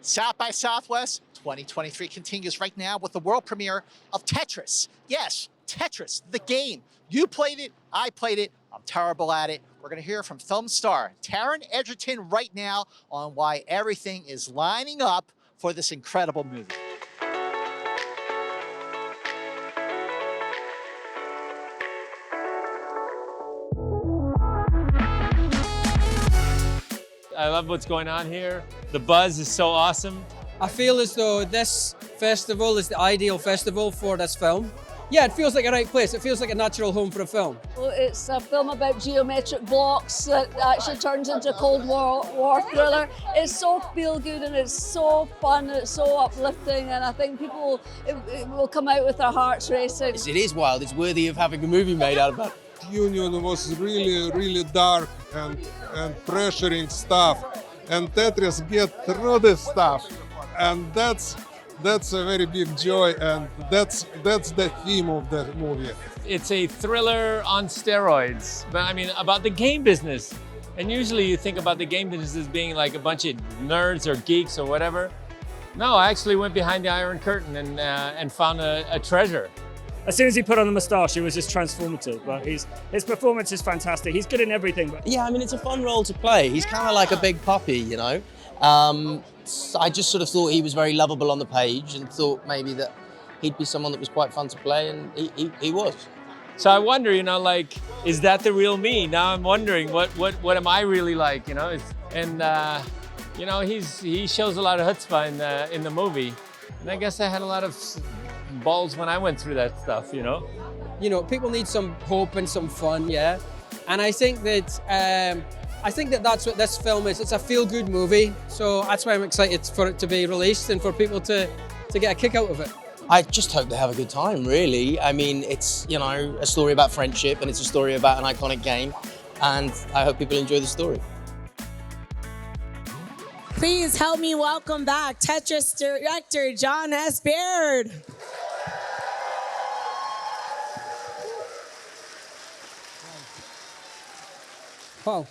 South by Southwest 2023 continues right now with the world premiere of Tetris. Yes, Tetris, the game. You played it, I played it, I'm terrible at it. We're gonna hear from film star Taron Egerton right now on why everything is lining up for this incredible movie. I love what's going on here. The buzz is so awesome. I feel as though this festival is the ideal festival for this film. Yeah, it feels like a right place. It feels like a natural home for a film. Well, it's a film about geometric blocks that actually turns into a Cold War thriller. It's so feel good and it's so fun and it's so uplifting, and I think people it will come out with their hearts racing. It is wild. It's worthy of having a movie made out of that. Union was really dark and pressuring stuff, and Tetris get through this stuff, and that's a very big joy, and that's the theme of the movie. It's a thriller on steroids, but I mean about the game business. And usually you think about the game business as being like a bunch of nerds or geeks or whatever. No, I actually went behind the Iron Curtain and found a treasure. As soon as he put on the moustache, it was just transformative. But his performance is fantastic. He's good in everything. But yeah, I mean, it's a fun role to play. He's kind of like a big puppy, you know. I just sort of thought he was very lovable on the page and thought maybe that he'd be someone that was quite fun to play, and he was. So I wonder, you know, like, is that the real me? Now I'm wondering, what am I really like, you know? You know, he shows a lot of chutzpah in the movie, and I guess I had a lot of balls when I went through that stuff, you know? You know, people need some hope and some fun, yeah. And I think that that's what this film is. It's a feel-good movie, so that's why I'm excited for it to be released and for people to get a kick out of it. I just hope they have a good time, really. I mean, it's, you know, a story about friendship, and it's a story about an iconic game, and I hope people enjoy the story. Please help me welcome back Tetris director John S. Baird. Wow.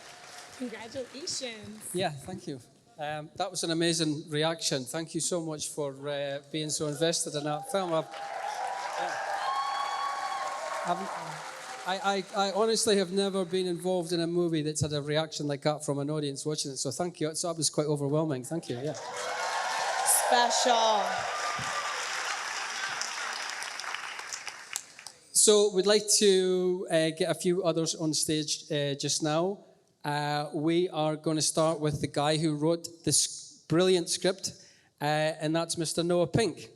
Congratulations. Yeah, thank you. That was an amazing reaction. Thank you so much for being so invested in that film. I honestly have never been involved in a movie that's had a reaction like that from an audience watching it, so thank you. So that was quite overwhelming. Thank you, yeah. Special. So we'd like to get a few others on stage just now. We are going to start with the guy who wrote this brilliant script, and that's Mr. Noah Pink.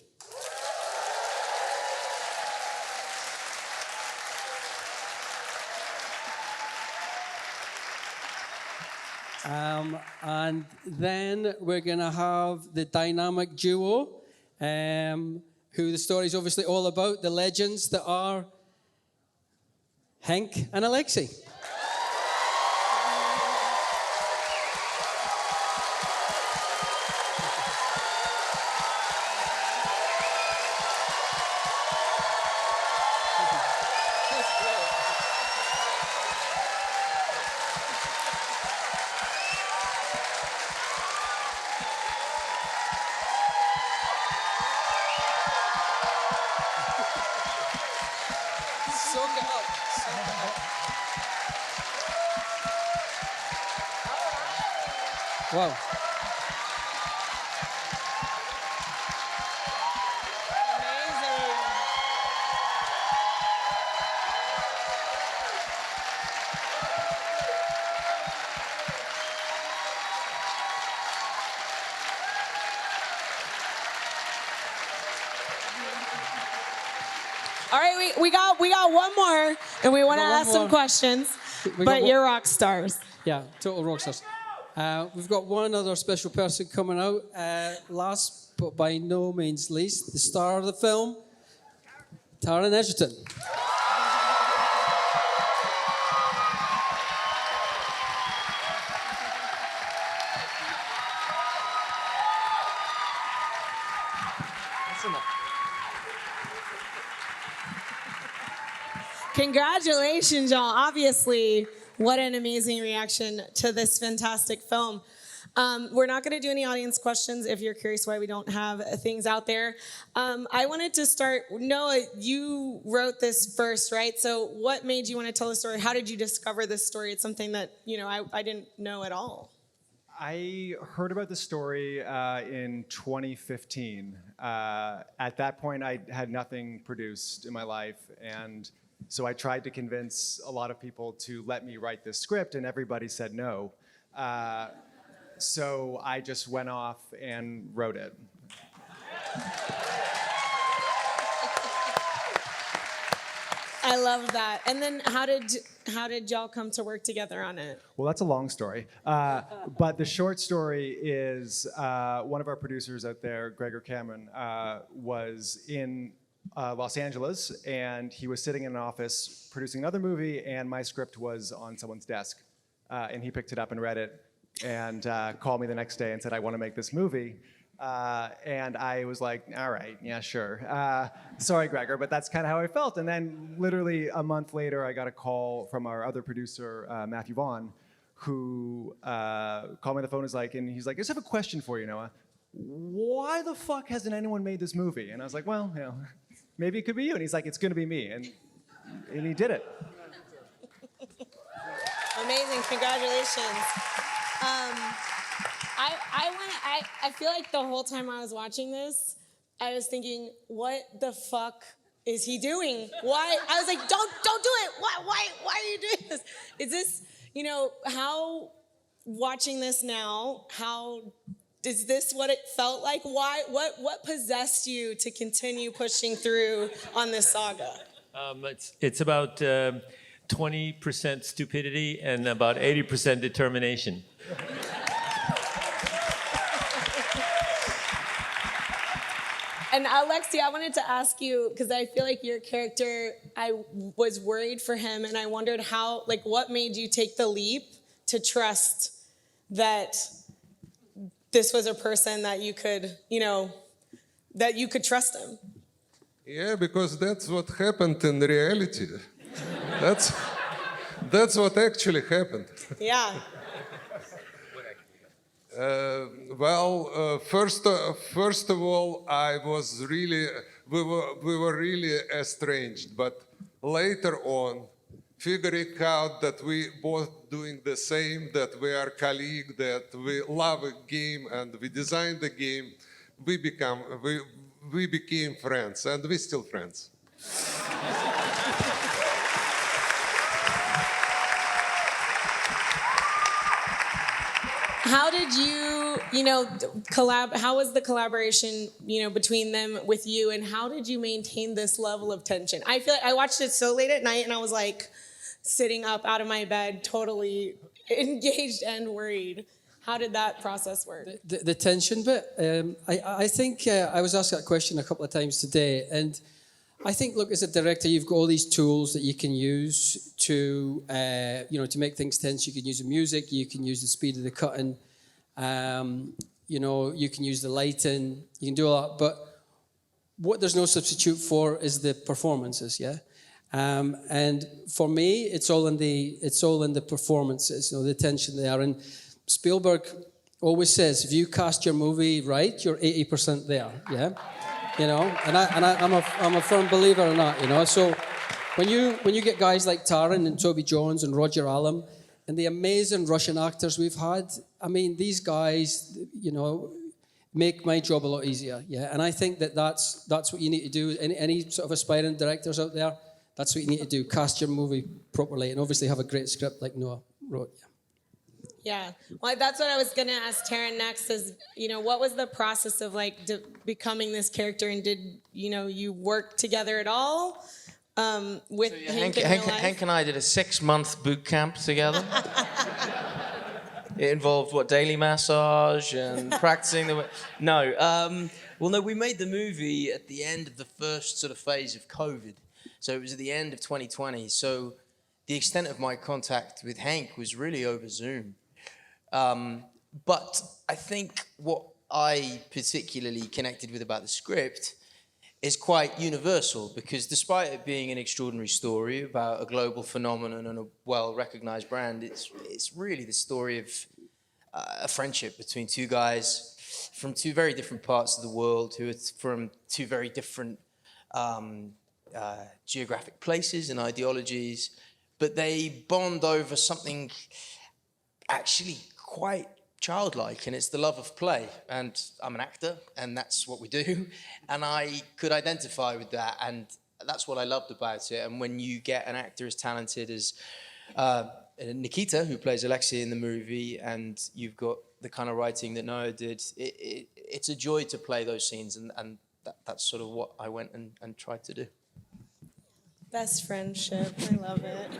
And then we're going to have the dynamic duo, who the story's obviously all about, the legends that are Henk and Alexey. Wow. Amazing. All right, we got one more, and we want to ask some questions, but you're rock stars. Yeah, total rock stars. We've got one other special person coming out. Last but by no means least, the star of the film, Taron Egerton. Congratulations, y'all. Obviously, what an amazing reaction to this fantastic film. We're not going to do any audience questions if you're curious why we don't have things out there. I wanted to start, Noah, you wrote this first, right? So what made you want to tell the story? How did you discover this story? It's something that, I didn't know at all. I heard about the story in 2015. At that point, I had nothing produced in my life, and so I tried to convince a lot of people to let me write this script, and everybody said no. So I just went off and wrote it. I love that. And then how did y'all come to work together on it? Well, that's a long story. But the short story is one of our producers out there, Gregor Cameron, was in Los Angeles, and he was sitting in an office producing another movie, and my script was on someone's desk. And he picked it up and read it, and called me the next day and said, I want to make this movie. And I was like, all right, yeah, sure. Sorry, Gregor, but that's kind of how I felt. And then literally a month later, I got a call from our other producer, Matthew Vaughn, who called me on the phone and he's like, I just have a question for you, Noah. Why the fuck hasn't anyone made this movie? And I was like, well, maybe it could be you. And he's like, it's going to be me. And he did it. Amazing, congratulations. I feel like the whole time I was watching this, I was thinking, what the fuck is he doing? Why? I was like, don't do it. Why are you doing this? Is this, how, watching this now, is this what it felt like? Why, what possessed you to continue pushing through on this saga? It's about 20% stupidity and about 80% determination. And Alexey, I wanted to ask you, because I feel like your character, I was worried for him, and I wondered what made you take the leap to trust that this was a person that you could, that you could trust him? Yeah, because that's what happened in reality. That's what actually happened. Yeah. First of all, we were really estranged, but later on, figuring out that we both doing the same, that we are colleagues, that we love a game and we designed the game, we became friends, and we're still friends. How did you, how was the collaboration, between them with you, and how did you maintain this level of tension? I feel like I watched it so late at night, and I was like sitting up out of my bed, totally engaged and worried. How did that process work? The tension bit, I think I was asked that question a couple of times today, and I think, look, as a director, you've got all these tools that you can use to, to make things tense. You can use the music, you can use the speed of the cutting, you can use the lighting, you can do a lot. But what there's no substitute for is the performances, yeah. And for me, it's all in the performances, the tension there. And Spielberg always says, if you cast your movie right, you're 80% there, yeah. And I'm a firm believer in that, So when you get guys like Taron and Toby Jones and Roger Allam and the amazing Russian actors we've had, I mean, these guys, make my job a lot easier, yeah. And I think that's what you need to do. Any sort of aspiring directors out there, that's what you need to do. Cast your movie properly, and obviously have a great script like Noah wrote. Yeah. Yeah, well, that's what I was gonna ask Taron next. Is what was the process of becoming this character, and did you work together at all with Henk? Henk and I did a 6-month boot camp together. It involved daily massage and practicing the. No, we made the movie at the end of the first sort of phase of COVID, so it was at the end of 2020. So the extent of my contact with Henk was really over Zoom. But I think what I particularly connected with about the script is quite universal, because despite it being an extraordinary story about a global phenomenon and a well-recognized brand, it's really the story of a friendship between two guys from two very different parts of the world, who are from two very different geographic places and ideologies, but they bond over something actually quite childlike, and it's the love of play. And I'm an actor, and that's what we do, and I could identify with that, and that's what I loved about it. And when you get an actor as talented as Nikita, who plays Alexei in the movie, and you've got the kind of writing that Noah did, it's a joy to play those scenes, and that's sort of what I went and tried to do. Best friendship. I love it.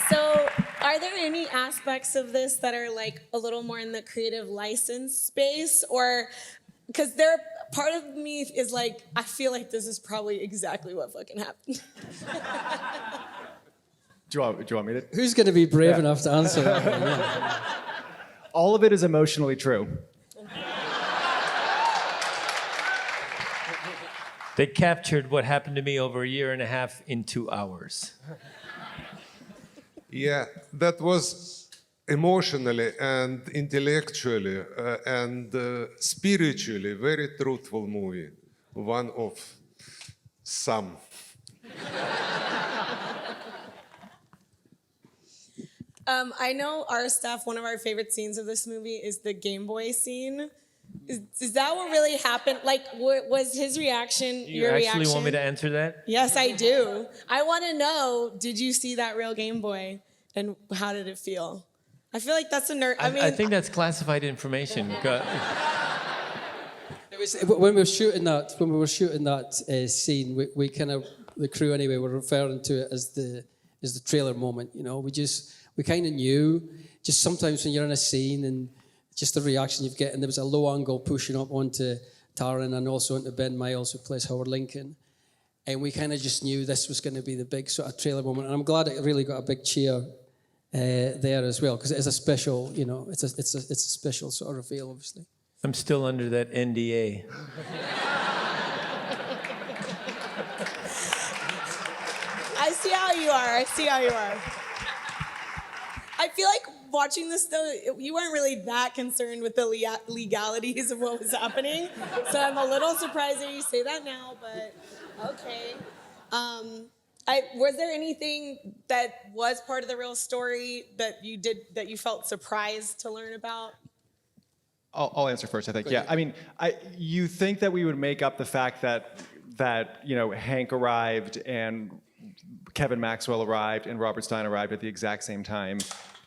So, are there any aspects of this that are like a little more in the creative license space, or because part of me is like, I feel like this is probably exactly what fucking happened. Do you want me to? Who's going to be brave enough to answer that one? Yeah. All of it is emotionally true. They captured what happened to me over a year and a half in 2 hours. Yeah, that was emotionally and intellectually and spiritually very truthful movie. One of some. I know our staff, one of our favorite scenes of this movie is the Game Boy scene. Is that what really happened? Like, was his reaction your reaction? You actually want me to answer that? Yes, I do. I want to know, did you see that real Game Boy? And how did it feel? I feel like that's a nerd. I think that's classified information. It was, when we were shooting that scene, we kind of, the crew anyway, were referring to it as the trailer moment. You know, we kind of knew. Just sometimes when you're in a scene and just the reaction you get, and there was a low angle pushing up onto Taron and also onto Ben Miles, who plays Howard Lincoln, and we kind of just knew this was going to be the big sort of trailer moment. And I'm glad it really got a big cheer there as well, because it is a special, you know, it's a special sort of reveal, obviously. I'm still under that NDA. I see how you are. I feel like watching this, though, you weren't really that concerned with the legalities of what was happening. So I'm a little surprised that you say that now, but okay. Was there anything that was part of the real story that you did, that you felt surprised to learn about? I'll answer first, I think. Yeah, I mean, you think that we would make up the fact that you know, Henk arrived and Kevin Maxwell arrived and Robert Stein arrived at the exact same time,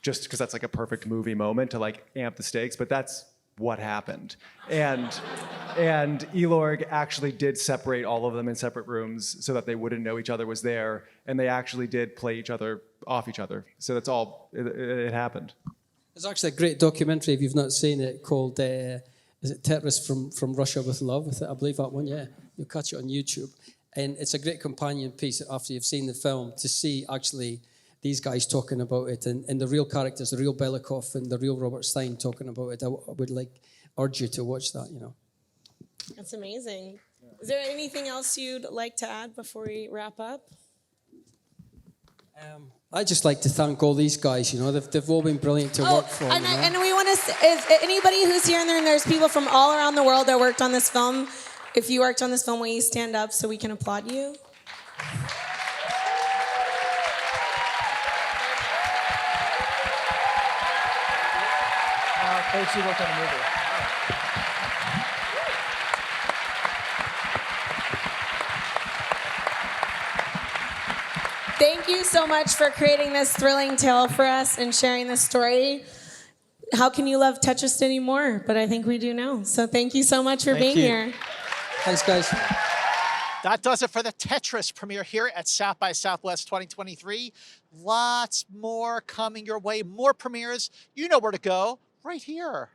just because that's like a perfect movie moment to like amp the stakes, but that's what happened. And Elorg actually did separate all of them in separate rooms so that they wouldn't know each other was there, and they actually did play each other off each other. So that's all, it happened. There's actually a great documentary, if you've not seen it, called, is it Tetris from Russia with Love? I believe that one, yeah. You'll catch it on YouTube. And it's a great companion piece after you've seen the film to see actually these guys talking about it and the real characters, the real Belikov and the real Robert Stein talking about it. I would urge you to watch that, you know. That's amazing. Is there anything else you'd like to add before we wrap up? I'd just like to thank all these guys, you know, they've all been brilliant to work for. And we want to, is anybody who's here, and there's people from all around the world that worked on this film. If you worked on this film, will you stand up so we can applaud you? Folks who worked on the movie. Thank you so much for creating this thrilling tale for us and sharing this story. How can you love Tetris anymore? But I think we do now. So thank you so much for being here. Thanks, guys. That does it for the Tetris premiere here at South by Southwest 2023. Lots more coming your way, more premieres. You know where to go, right here.